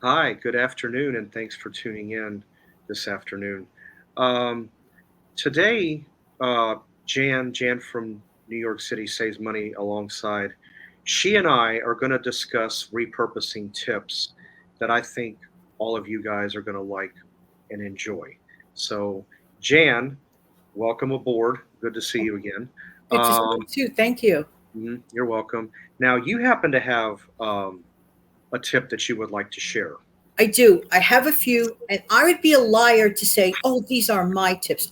Hi, good afternoon, and thanks for tuning in this afternoon. Um, Today, Jan from New York City Saves Money alongside, she and I are going to discuss repurposing tips that I think all of you guys are going to like and enjoy. So, Jan, welcome aboard. Good to see you again. Good to see you Um, too. Thank you. you're welcome. Now, you happen to have a tip that you would like to share. I do. I have a few, and I would be a liar to say, oh, these are my tips.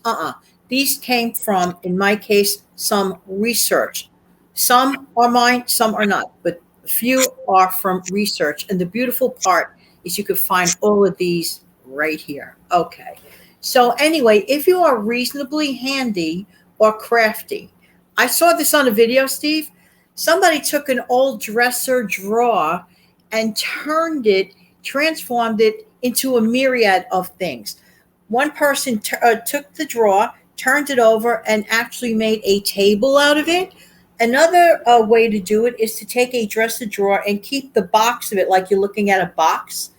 These came from, in my case, some research. Some are mine, some are not, but a few are from research. And the beautiful part is you can find all of these right here. Okay. So, anyway, if you are reasonably handy or crafty, I saw this on a video, Steve. Somebody took an old dresser drawer and transformed it into a myriad of things. One person took the drawer, turned it over, and actually made a table out of it. Another way to do it is to take a dresser drawer and keep the box of it like you're looking at a box,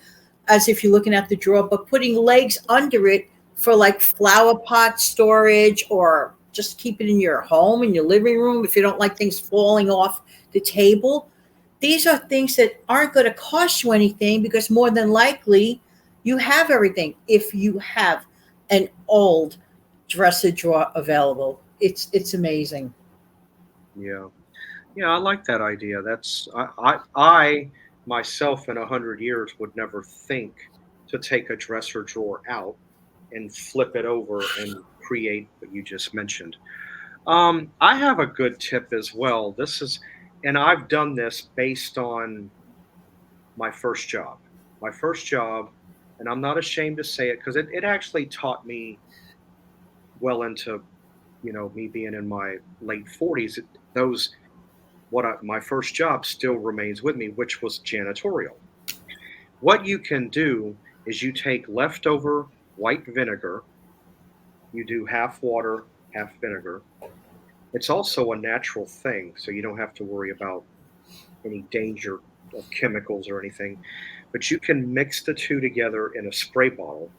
as if you're looking at the drawer, but putting legs under it for like flower pot storage or just keep it in your home, in your living room, if you don't like things falling off the table. These are things that aren't going to cost you anything because more than likely you have everything if you have an old dresser drawer available. It's amazing. Yeah. Yeah, I like that idea. I myself in 100 years would never think to take a dresser drawer out and flip it over and create what you just mentioned. I have a good tip as well. And I've done this based on my first job. My first job, and I'm not ashamed to say it because it actually taught me well into, me being in my late 40s. Those my first job still remains with me, which was janitorial. What you can do is you take leftover white vinegar, you do half water, half vinegar. It's also a natural thing, so you don't have to worry about any danger of chemicals or anything. But you can mix the two together in a spray bottle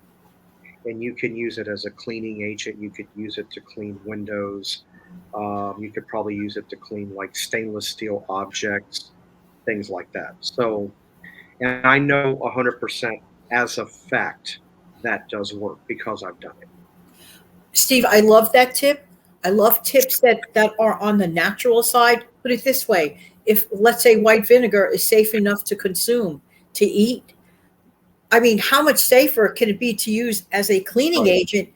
and you can use it as a cleaning agent. You could use it to clean windows. You could probably use it to clean like stainless steel objects, things like that. So, and I know 100% as a fact that does work because I've done it. Steve, I love that tip. I love tips that are on the natural side. Put it this way: if let's say white vinegar is safe enough to consume, to eat, I mean, how much safer can it be to use as a cleaning Right. agent?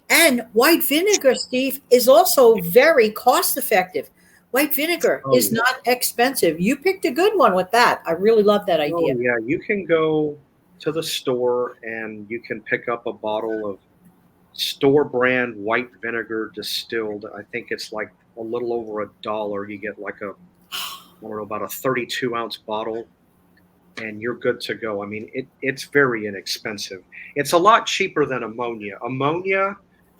And white vinegar, Steve, is also very cost effective. White vinegar Oh, is yeah. not expensive. You picked a good one with that. I really love that Oh, idea. yeah. You can go to the store and you can pick up a bottle of store brand white vinegar distilled. I think it's like a little over $1. You get like I don't know, about a 32-ounce bottle and you're good to go. I mean, it's very inexpensive. It's a lot cheaper than ammonia. Ammonia,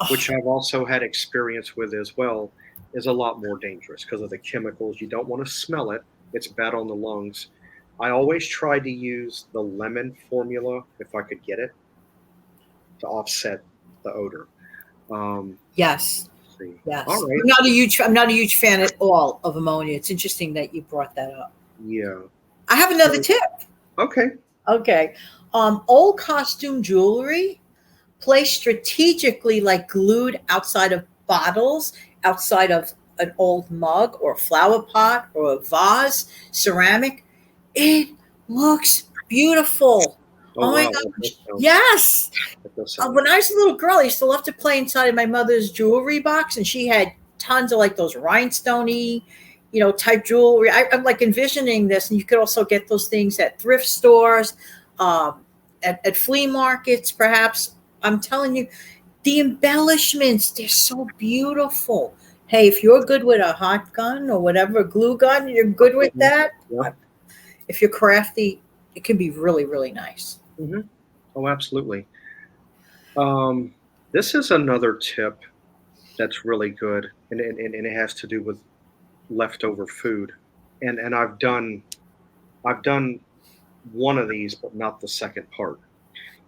which Oh, I've also had experience with as well, is a lot more dangerous because of the chemicals. You don't want to smell it. It's bad on the lungs. I always tried to use the lemon formula if I could get it to offset the odor. yes, Let's see. All yes. right. I'm not a huge fan at all of ammonia. It's interesting that you brought that up. Yeah. I have another So, tip. okay. Okay. Old costume jewelry placed strategically, like glued outside of bottles, outside of an old mug or flower pot or a vase, ceramic. It looks beautiful. Oh, Oh my wow. gosh. Yes. That does sound When I nice. was a little girl, I used to love to play inside of my mother's jewelry box, and she had tons of like those rhinestoney, type jewelry. I'm like envisioning this, and you could also get those things at thrift stores, um, at flea markets, perhaps. I'm telling you, the embellishments, they're so beautiful. Hey, if you're good with a hot gun or whatever, glue gun, you're good with Mhm. that. Yeah. If you're crafty, it can be really, really nice. Hmm. Oh, absolutely. Um, this is another tip that's really good, and it has to do with leftover food. And I've done one of these, but not the second part.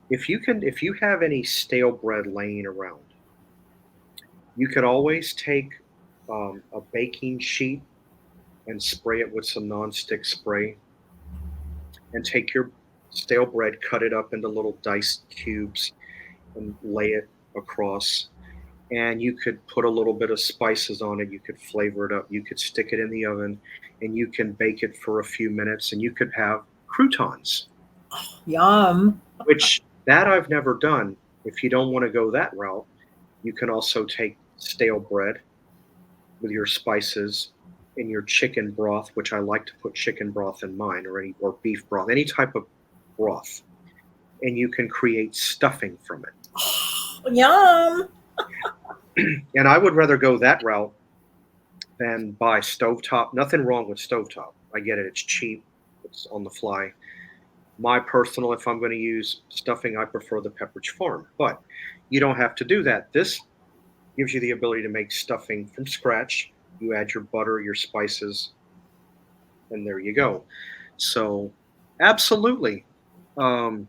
If you have any stale bread laying around, you could always take a baking sheet and spray it with some nonstick spray, and take your stale bread, cut it up into little diced cubes, and lay it across. And you could put a little bit of spices on it. You could flavor it up. You could stick it in the oven, and you can bake it for a few minutes, and you could have croutons, Yum. which that I've never done. If you don't want to go that route, you can also take stale bread with your spices in your chicken broth, which I like to put chicken broth in mine, or beef broth, any type of broth, and you can create stuffing from it. Yum. And I would rather go that route than buy stovetop. Nothing wrong with stovetop. I get it. It's cheap. It's on the fly. My personal, if I'm going to use stuffing, I prefer the Pepperidge Farm. But you don't have to do that. This gives you the ability to make stuffing from scratch. You add your butter, your spices, and there you go. So, absolutely. Um,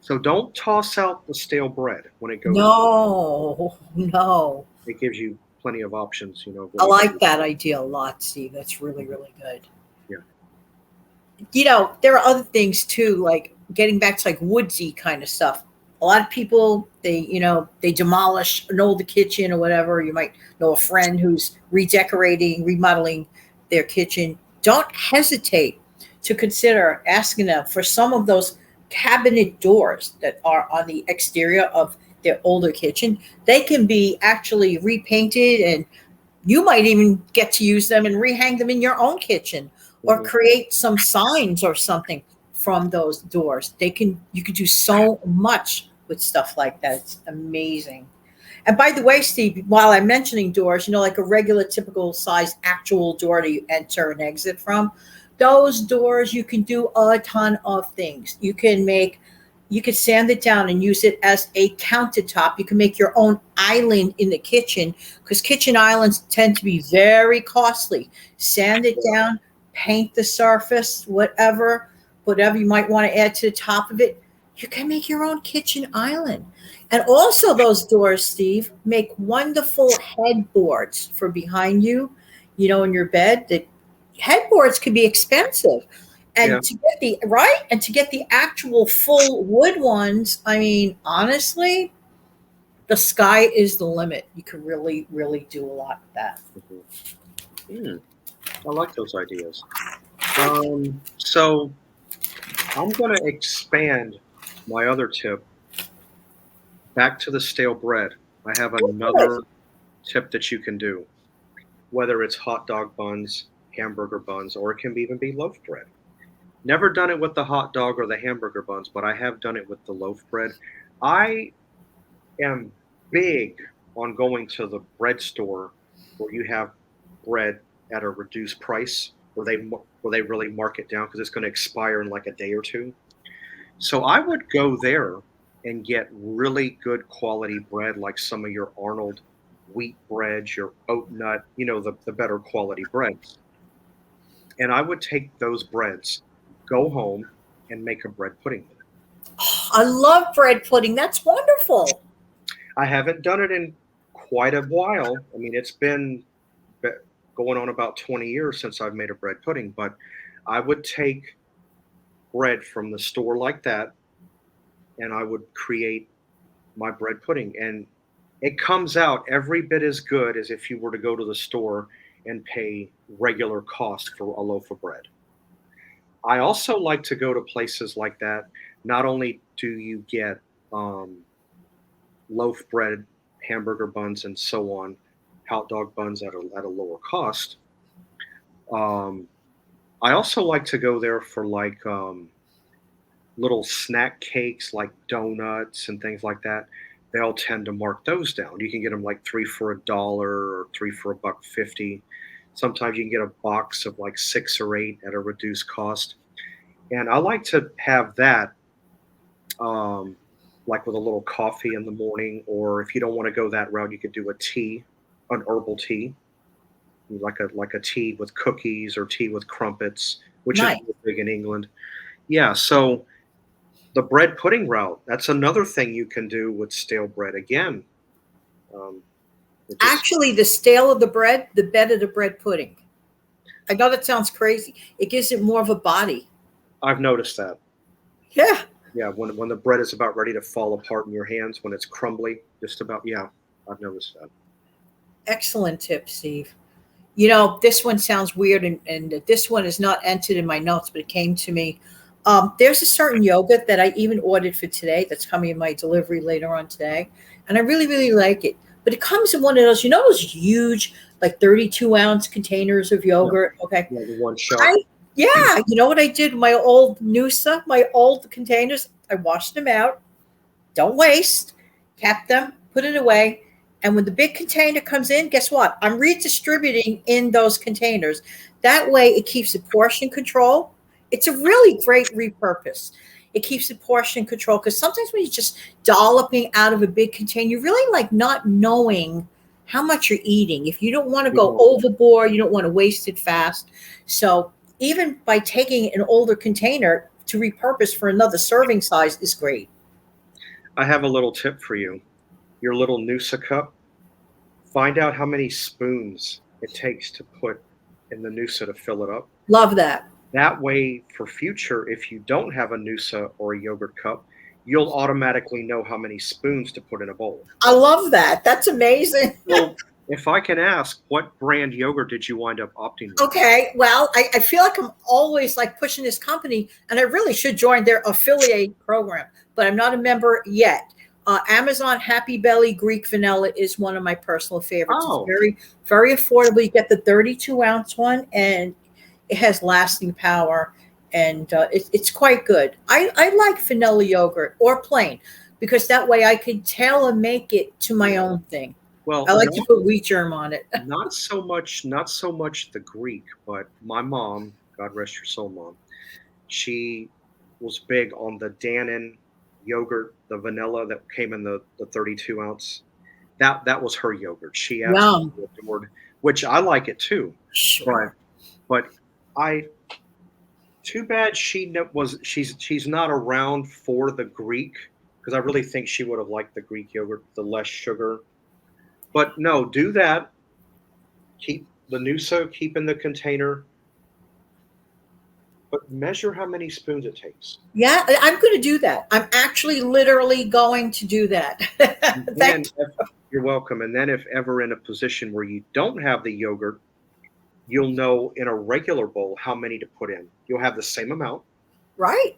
so don't toss out the stale bread when it goes. No, no. It gives you plenty of options, of I what you can like do. that idea a lot, Steve. That's really, really good. Yeah. There are other things too, like getting back to like woodsy kind of stuff. A lot of people, they demolish an old kitchen or whatever. You might know a friend who's redecorating, remodeling their kitchen. Don't hesitate to consider asking them for some of those cabinet doors that are on the exterior of their older kitchen. They can be actually repainted, and you might even get to use them and rehang them in your own kitchen, or Mhm. create some signs or something from those doors. You can do so much with stuff like that. It's amazing. And by the way, Steve, while I'm mentioning doors, like a regular typical size actual door to enter and exit from, those doors you can do a ton of things. You could sand it down and use it as a countertop. You can make your own island in the kitchen, because kitchen islands tend to be very costly. Sand it Yeah. down, paint the surface, whatever you might want to add to the top of it. You can make your own kitchen island. And also, those doors, Steve, make wonderful headboards for behind you, in your bed. The headboards can be expensive. Yeah. And to get the right and to get the actual full wood ones, I mean, honestly, the sky is the limit. You can really, really do a lot with that. Mhm. Mm, I like those ideas. So I'm going to expand my other tip back to the stale bread. I have Good. another tip that you can do, whether it's hot dog buns, hamburger buns, or it can even be loaf bread. Never done it with the hot dog or the hamburger buns, but I have done it with the loaf bread. I am big on going to the bread store where you have bread at a reduced price, where they really mark it down because it's going to expire in like a day or two. So I would go there and get really good quality bread, like some of your Arnold wheat breads, your oat nut, the better quality breads. And I would take those breads, go home, and make a bread pudding with it. I love bread pudding. That's wonderful. I haven't done it in quite a while. I mean, it's been be- going on about 20 years since I've made a bread pudding, but I would take bread from the store like that, and I would create my bread pudding. And it comes out every bit as good as if you were to go to the store and pay regular cost for a loaf of bread. I also like to go to places like that. Not only do you get um, loaf bread, hamburger buns, and so on, hot dog buns at a lower cost. Um, I also like to go there for like little snack cakes, like donuts and things like that. They'll tend to mark those down. You can get them like three for $1 or three for $1.50. Sometimes you can get a box of like six or eight at a reduced cost. And I like to have that, um, like with a little coffee in the morning, or if you don't want to go that route, you could do a tea, an herbal tea, like a tea with cookies or tea with crumpets, which is Nice. real big in England. Yeah, so the bread pudding route, that's another thing you can do with stale bread. Again, um, it just Actually, the stale of the bread, the better the bread pudding. I know that sounds crazy. It gives it more of a body. I've noticed that. Yeah. Yeah, when the bread is about ready to fall apart in your hands, when it's crumbly, just about, yeah, I've noticed that. Excellent tip, Steve. You know, this one sounds weird, and this one is not entered in my notes, but it came to me. There's a certain yogurt that I even ordered for today that's coming in my delivery later on today. And I really, really like it. But it comes in one of those, those huge, like 32-ounce containers of Yeah, yogurt. Okay. yeah, the one shot. I, yeah, you know what I did with my old Noosa, my old containers? I washed them out, don't waste, kept them, put it away. And when the big container comes in, guess what? I'm redistributing in those containers. That way it keeps the portion control. It's a really great repurpose. It keeps the portion control because sometimes when you're just dolloping out of a big container, you're really like not knowing how much you're eating. If you don't want to You go know, overboard, you don't want to waste it fast. So even by taking an older container to repurpose for another serving size is great. I have a little tip for you. Your little Noosa cup, find out how many spoons it takes to put in the Noosa to fill it up. Love that. That way, for future, if you don't have a Noosa or a yogurt cup, you'll automatically know how many spoons to put in a bowl. I love that. That's amazing. So, if I can ask, what brand yogurt did you wind up opting with? Okay. Well, I feel like I'm always like pushing this company, and I really should join their affiliate program, but I'm not a member yet. Amazon Happy Belly Greek Vanilla is one of my personal favorites. It's Oh, very, very affordable. You get the 32-ounce one, and it has lasting power, and it's quite good. I like vanilla yogurt or plain because that way I can tailor make it to my own thing. well, I like to not put wheat germ on it. not so much the Greek, but my mom, God rest your soul, mom, she was big on the Dannon yogurt, the vanilla that came in the 32 ounce. That was her yogurt. She Yum. absolutely adored, which I like it too. But Sure. but I too bad she's not around for the Greek because I really think she would have liked the Greek yogurt, the less sugar. But no, do that. Keep the Nuso, keep in the container, but measure how many spoons it takes. Yeah, I'm going to do that. I'm actually literally going to do that. And Thank then if, you're welcome. And then if ever in a position where you don't have the yogurt, you'll know in a regular bowl how many to put in. You'll have the same amount, right.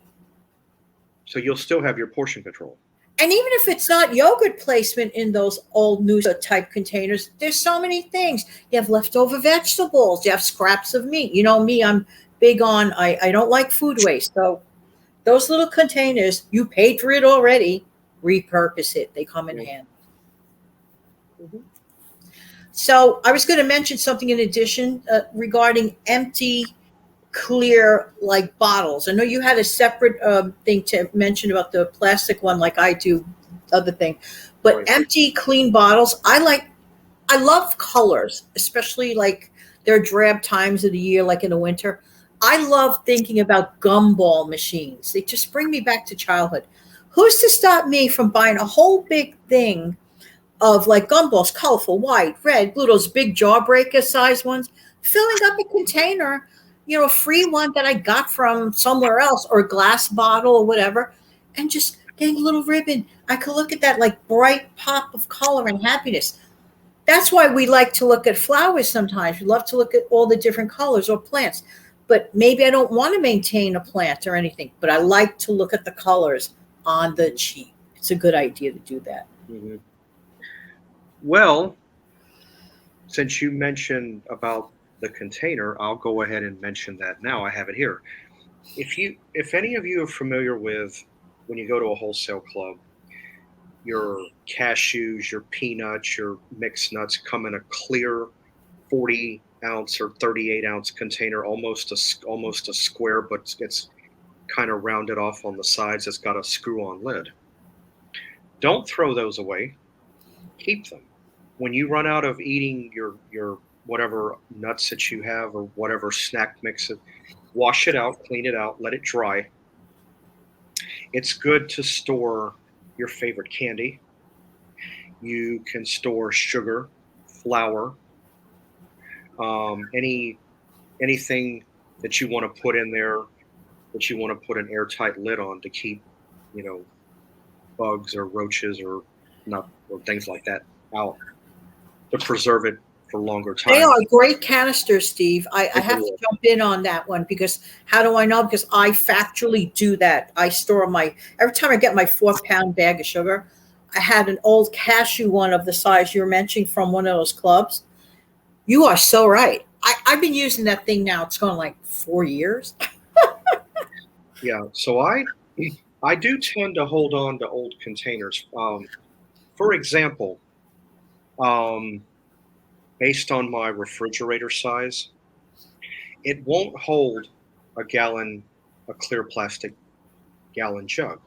so you'll still have your portion control. And even if it's not yogurt placement in those old Noosa type containers, there's so many things. You have leftover vegetables, you have scraps of meat. You know me, I'm big on, I don't like food waste. So those little containers, you paid for it already, repurpose it. They come in Yeah. handy. Mhm. So I was going to mention something in addition regarding empty, clear like bottles. I know you had a separate thing to mention about the plastic one, like I do, other thing, but Right. empty, clean bottles. I love colors, especially like there are drab times of the year, like in the winter. I love thinking about gumball machines. They just bring me back to childhood. Who's to stop me from buying a whole big thing of like gumballs, colorful, white, red, blue, those big jawbreaker size ones, filling up a container, a free one that I got from somewhere else or a glass bottle or whatever, and just getting a little ribbon. I could look at that like bright pop of color and happiness. That's why we like to look at flowers sometimes. We love to look at all the different colors or plants. But maybe I don't want to maintain a plant or anything, but I like to look at the colors on the cheap. It's a good idea to do that. Mhm. Well, since you mentioned about the container, I'll go ahead and mention that now. I have it here. If any of you are familiar with when you go to a wholesale club, your cashews, your peanuts, your mixed nuts come in a clear 40-ounce or 38-ounce container, almost a square, but it's kind of rounded off on the sides. It's got a screw-on lid. Don't throw those away. Keep them. When you run out of eating your whatever nuts that you have or whatever snack mix, wash it out, clean it out, let it dry. It's good to store your favorite candy. You can store sugar, flour, any anything that you want to put in there that you want to put an airtight lid on to keep, you know, bugs or roaches or not or things like that out to preserve it for longer They time. are great canisters, Steve. I It have really to is. jump in on that one because how do I know? Because I factually do that. I store my, every time I get my 4 pound bag of sugar, I had an old cashew one of the size you were mentioning from one of those clubs. You are so right. I've been using that thing now. It's going like 4 years. Yeah. So I do tend to hold on to old containers. For example, um, based on my refrigerator size, it won't hold a gallon, a clear plastic gallon jug,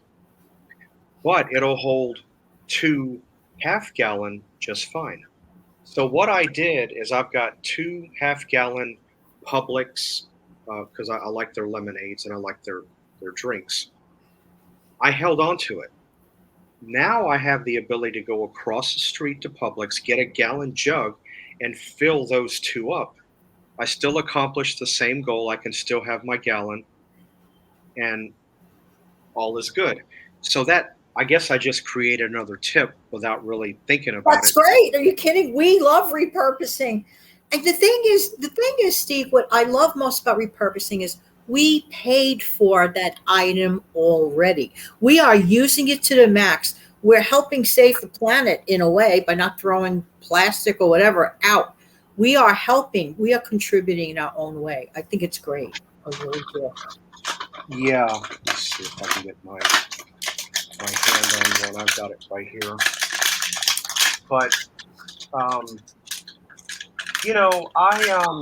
but it'll hold 2 half-gallon just fine. So what I did is I've got 2 half-gallon Publix because I like their lemonades and I like their drinks. I held on to it. Now I have the ability to go across the street to Publix, get a gallon jug, and fill those two up. I still accomplish the same goal. I can still have my gallon, and all is good. So that I guess I just created another tip without really thinking about That's it. great. Are you kidding? We love repurposing. And the thing is, Steve, what I love most about repurposing is we paid for that item already. We are using it to the max. We're helping save the planet in a way by not throwing plastic or whatever out. We are helping, we are contributing in our own way. I think it's great. I really do. Yeah, let's see if I can get my hand on one. I've got it right here. But um, I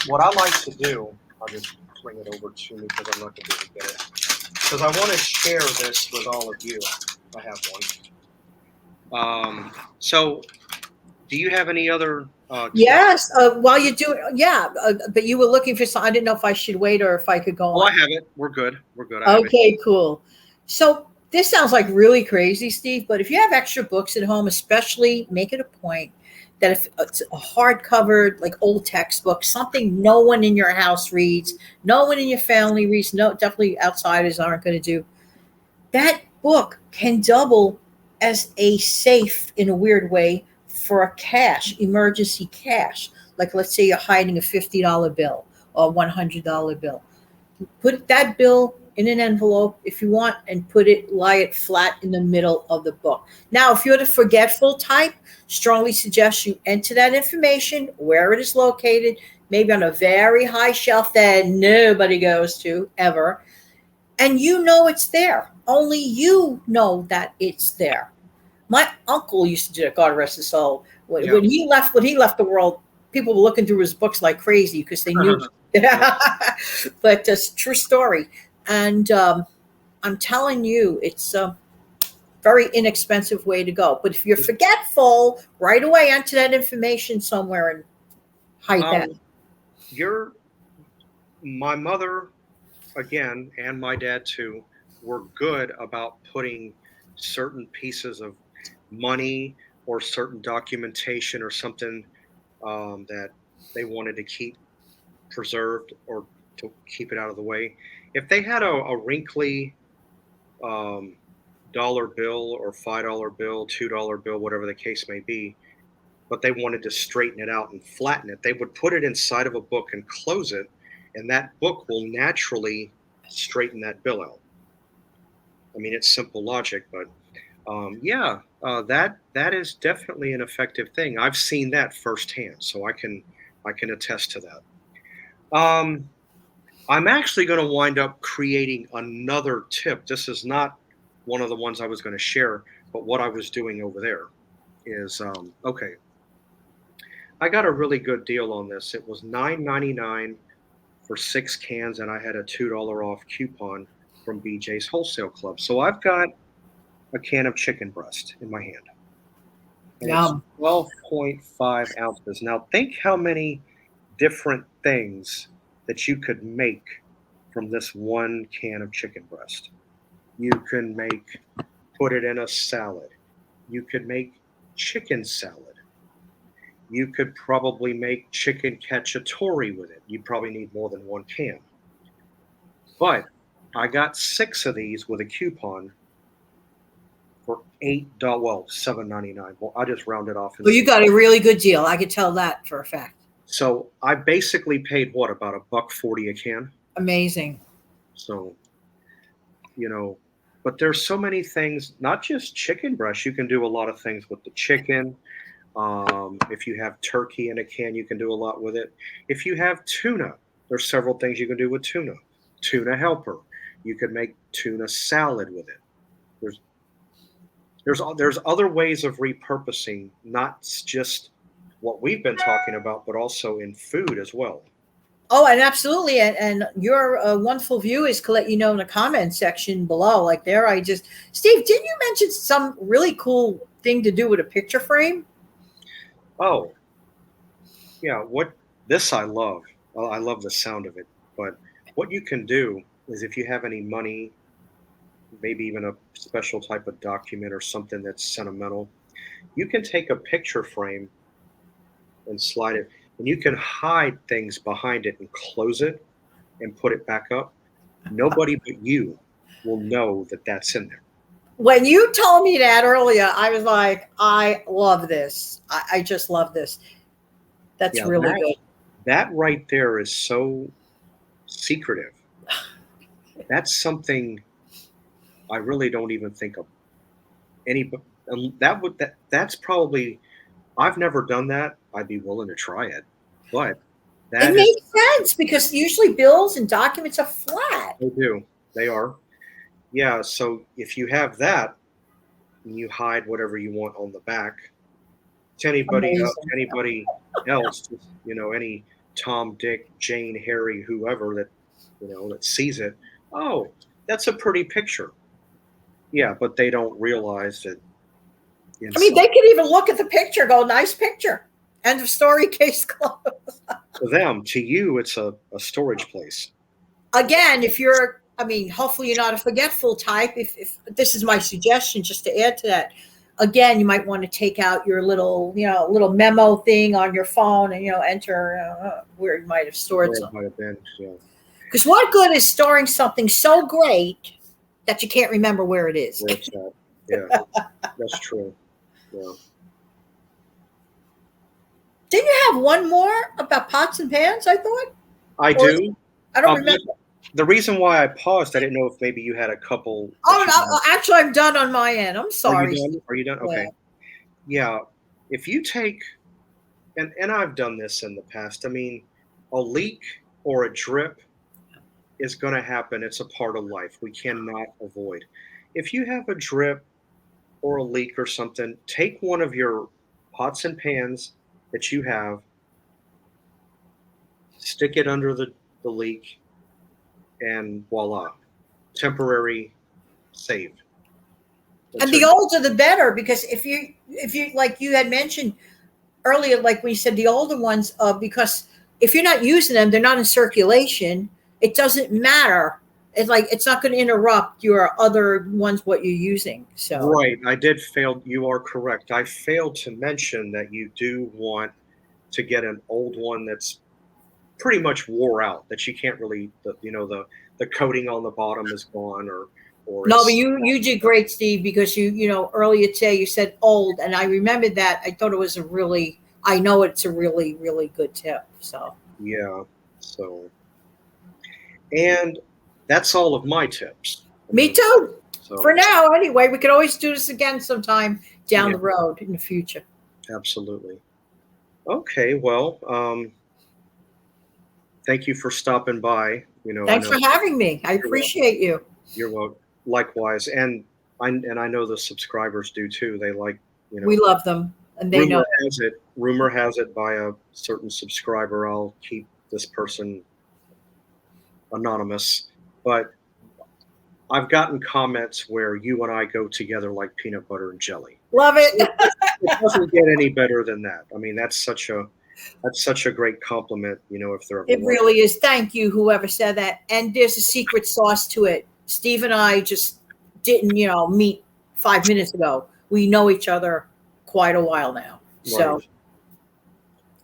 what I like to do. I'll just bring it over to me because I'm not going to be able to get it. Because I want to share this with all of you. I have one. So, do you have any other tips? Yes, while you do it, yeah, but you were looking for some. I didn't know if I should wait or if I could go Oh, I on. have it. We're good. We're good. I have it. Okay, cool. So this sounds like really crazy, Steve, but if you have extra books at home, especially make it a point that if it's a hardcover, like old textbook, something no one in your house reads, no one in your family reads, no, definitely outsiders aren't going to do, that book can double as a safe in a weird way for a cash, emergency cash. Like let's say you're hiding a $50 bill or a $100 bill, put that bill in an envelope if you want and lie it flat in the middle of the book. Now if you're the forgetful type, strongly suggest you enter that information where it is located, maybe on a very high shelf that nobody goes to ever, and you know it's there, only you know that it's there. My uncle used to do that, god rest his soul. when, Yeah. when he left when he left the world, people were looking through his books like crazy because they knew. Yeah. But it's a true story. And I'm telling you, it's a very inexpensive way to go. But if you're forgetful, right away enter that information somewhere and hide that. Um, your my mother again and my dad too were good about putting certain pieces of money or certain documentation or something that they wanted to keep preserved or to keep it out of the way. If they had a wrinkly um, dollar bill or $5 bill, $2 bill, whatever the case may be, but they wanted to straighten it out and flatten it, they would put it inside of a book and close it, and that book will naturally straighten that bill out. I mean, it's simple logic, but yeah, that is definitely an effective thing. I've seen that firsthand, so I can attest to that. Um, I'm actually going to wind up creating another tip. This is not one of the ones I was going to share, but what I was doing over there is okay. I got a really good deal on this. It was $9.99 for 6 cans, and I had a $2 off coupon from BJ's Wholesale Club. So I've got a can of chicken breast in my hand, and it's Yum. 12.5 ounces. Now, think how many different things that you could make from this one can of chicken breast. You can put it in a salad. You could make chicken salad. You could probably make chicken cacciatore with it. You probably need more than one can. But I got 6 of these with a coupon for $8, well, $7.99. Well, I just rounded off and Well, you said, got a really good deal. I could tell that for a fact. so I basically paid what, about $1.40 a can? Amazing. So, you know, but there's so many things, not just chicken breast. You can do a lot of things with the chicken. If you have turkey in a can, you can do a lot with it. If you have tuna, there's several things you can do with tuna. Tuna helper. You could make tuna salad with it. There's there's other ways of repurposing, not just what we've been talking about, but also in food as well. Oh, and absolutely. And your wonderful viewers can let you know in the comment section below. Like there, Steve, didn't you mention some really cool thing to do with a picture frame? Oh, yeah, what this I love. Well, I love the sound of it. But what you can do is if you have any money, maybe even a special type of document or something that's sentimental, you can take a picture frame and slide it, and you can hide things behind it and close it and put it back up. Nobody but you will know that that's in there. When you told me that earlier, I was like, I love this. I just love this. That's Yeah, really good. that right there is so secretive. That's something I really don't even think of any. That's probably, I've never done that. I'd be willing to try it, but It that is, makes sense because usually bills and documents are flat. they do, they are. Yeah, so if you have that and you hide whatever you want on the back, to Amazing. anybody else, any Tom, Dick, Jane, Harry, whoever that that sees it, oh, that's a pretty picture. Yeah, but they don't realize that I mean, inside, they could even look at the picture, go, nice picture. End of story, case closed. to them, to you, it's a storage place. Again, if you're, I mean, hopefully you're not a forgetful type. If this is my suggestion, just to add to that, again, you might want to take out your little, little memo thing on your phone and, enter where you might have stored Where it something. might have been, yeah. Because what good is storing something so great that you can't remember where it is? Where it's at. Yeah, that's true. Yeah. Didn't you have one more about pots and pans? I thought, I or do. I don't Um, remember. the reason why I paused, I didn't know if maybe you had a couple Oh that you no, had. actually, I'm done on my end. I'm Are you sorry. done? Are you done? Yeah. Okay. Yeah. If you take, and I've done this in the past. I mean, a leak or a drip is going to happen. It's a part of life. We cannot avoid. If you have a drip or a leak or something, take one of your pots and pans that you have, stick it under the leak, and voila, temporary save. And Until the older the better, because if you like you had mentioned earlier, like we said, the older ones, because if you're not using them, they're not in circulation. It doesn't matter. It's not going to interrupt your other ones what you're using. So right, I did fail. You are correct. I failed to mention that you do want to get an old one that's pretty much wore out, that you can't really, the coating on the bottom is gone, or no, but it's, you did great, Steve, because earlier today you said old, and I remembered that. I thought it was I know it's a really really good tip. So yeah. So, and that's all of my tips. I me mean, too. For so now, anyway, we could always do this again sometime down yeah, the road in the future. absolutely. Okay, well, thank you for stopping by. I Thanks know for having me. I you're welcome. appreciate you. You're welcome. Likewise, and I know the subscribers do too. They like, We love them, and they know. rumor has it by a certain subscriber, I'll keep this person anonymous, but I've gotten comments where you and I go together like peanut butter and jelly. Love So it. it doesn't get any better than that. I mean, that's such a great compliment, if there ever It was. really is. Thank you, whoever said that. And there's a secret sauce to it. Steve and I just didn't, meet 5 minutes ago. We know each other quite a while now. Right. So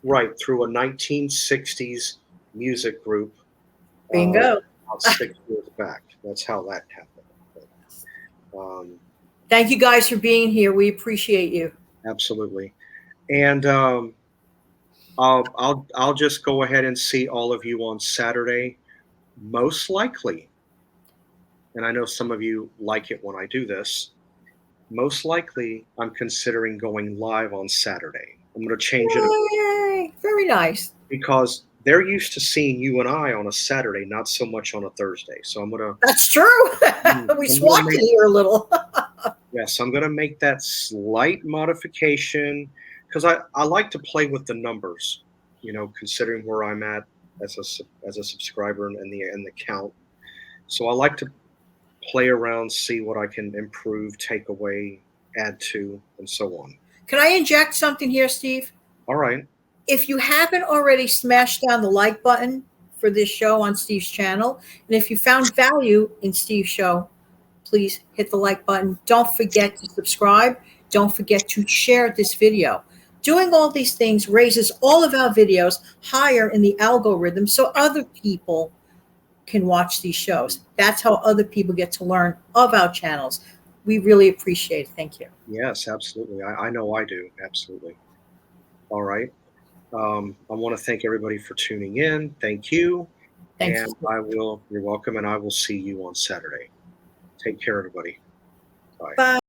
Right. Through a 1960s music group uh, bingo. about 6 years back. That's how that happened. Um, Thank you guys for being here. We appreciate you. absolutely. And I'll just go ahead and see all of you on Saturday, most likely. And I know some of you like it when I do this. Most likely, I'm considering going live on Saturday. I'm going to change it Yay! Very nice. because they're used to seeing you and I on a Saturday, not so much on a Thursday. So That's true. We I'm gonna swapped make it here a little. yes, I'm gonna make that slight modification because I like to play with the numbers, considering where I'm at as a subscriber and the count. So I like to play around, see what I can improve, take away, add to, and so on. Can I inject something here, Steve? All right. If you haven't already smashed down the like button for this show on Steve's channel, and if you found value in Steve's show, please hit the like button. Don't forget to subscribe. Don't forget to share this video. Doing all these things raises all of our videos higher in the algorithm so other people can watch these shows. That's how other people get to learn of our channels. We really appreciate it. Thank you. Yes, absolutely. I know I do. Absolutely. All right. I want to thank everybody for tuning in. Thank you. Thank And you. you're welcome, and I will see you on Saturday. Take care, everybody. Bye. Bye.